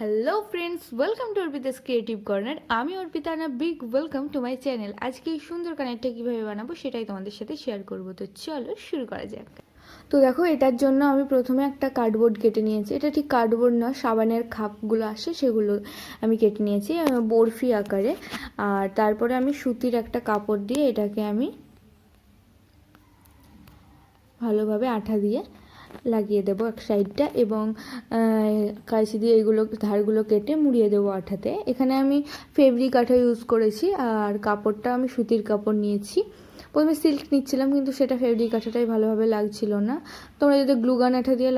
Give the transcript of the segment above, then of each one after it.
Hello friends, welcome to Arpita's creative corner. আমি অর্পিতা না, big welcome to my channel. আজকে এই সুন্দর কানেরটা কীভাবে বানাবো সেটাই তোমাদের সাথে শেয়ার করবো। তো চলো শুরু করা যাক। তো দেখো, এটার জন্য আমি প্রথমে একটা কার্ডবোর্ড কেটে নিয়েছি। এটা ঠিক কার্ডবোর্ড না, সাবানের খাপগুলো আসে সেগুলো আমি কেটে নিয়েছি বরফি আকারে। আর তারপরে আমি সুতির একটা কাপড় দিয়ে এটাকে আমি ভালোভাবে আঠা দিয়ে লাগিয়ে দেবো এক সাইডটা, এবং কাঁচি দিয়ে এইগুলো ধারগুলো কেটে মুড়িয়ে দেবো আঠাতে। এখানে আমি ফেব্রিক আঠা ইউজ করেছি, আর কাপড়টা আমি সুতির কাপড় নিয়েছি। প্রথমে সিল্ক নিচ্ছিলাম, কিন্তু সেটা ফেব্রিক আঠাটাই ভালোভাবে লাগছিল না। তোমরা যদি গ্লুগান আঠা দিয়ে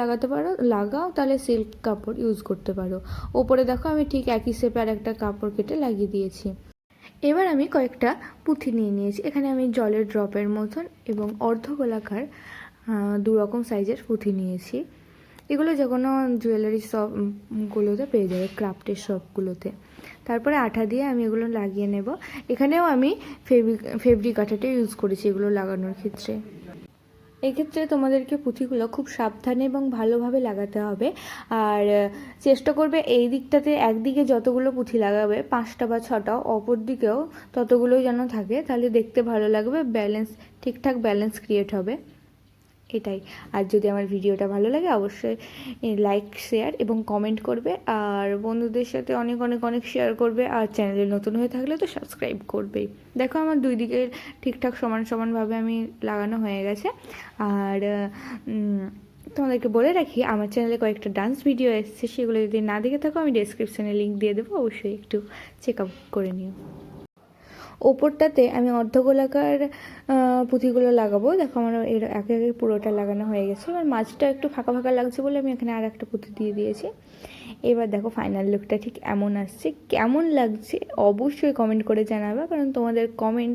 লাগাও তাহলে সিল্ক কাপড় ইউজ করতে পারো। ওপরে দেখো আমি ঠিক একই শেপে আর একটা কাপড় কেটে লাগিয়ে দিয়েছি। এবার আমি কয়েকটা পুঁথি নিয়ে নিয়েছি। এখানে আমি জলের ড্রপের মতন এবং অর্ধগোলাকার দু রকম সাইজের পুঁথি নিয়েছি। এগুলো যে কোনো জুয়েলারি শপগুলোতে পেয়ে যাবে, ক্রাফটের শপগুলোতে। তারপরে আঠা দিয়ে আমি এগুলো লাগিয়ে নেব। এখানেও আমি ফেব্রিক আঠাটা ইউজ করেছি এগুলো লাগানোর ক্ষেত্রে। এক্ষেত্রে তোমাদেরকে পুঁথিগুলো খুব সাবধানে এবং ভালোভাবে লাগাতে হবে। আর চেষ্টা করবে এই দিকটাতে একদিকে যতগুলো পুঁথি লাগাবে, 5টা বা 6টা, অপর দিকেও ততগুলোই যেন থাকে, তাহলে দেখতে ভালো লাগবে, ঠিকঠাক ব্যালেন্স ক্রিয়েট হবে। এটাই। আর যদি আমার ভিডিওটা ভালো লাগে অবশ্যই লাইক, শেয়ার এবং কমেন্ট করবে, আর বন্ধুদের সাথে অনেক অনেক অনেক শেয়ার করবে। আর চ্যানেলে নতুন হয়ে থাকলে তো সাবস্ক্রাইব করবেই। দেখো আমার দুই দিকের ঠিকঠাক সমানভাবে আমি লাগানো হয়ে গেছে। আর তোমাদেরকে বলে রাখি, আমার চ্যানেলে কয়েকটা ডান্স ভিডিও এসেছে, সেগুলো যদি না দেখে থাকো আমি ডেসক্রিপশানে লিঙ্ক দিয়ে দেবো, অবশ্যই একটু চেক আউট করে নিও। ওপরটাতে আমি অর্ধগোলাকার পুঁথিগুলো লাগাবো। দেখো আমার এর একে একে পুরোটা লাগানো হয়ে গেছে। এবার মাঝটা একটু ফাঁকা ফাঁকা লাগছে বলে আমি এখানে আর একটা পুঁথি দিয়ে দিয়েছি। এবার দেখো ফাইনাল লুকটা ঠিক এমন আসছে। কেমন লাগছে অবশ্যই কমেন্ট করে জানাবে, কারণ তোমাদের কমেন্ট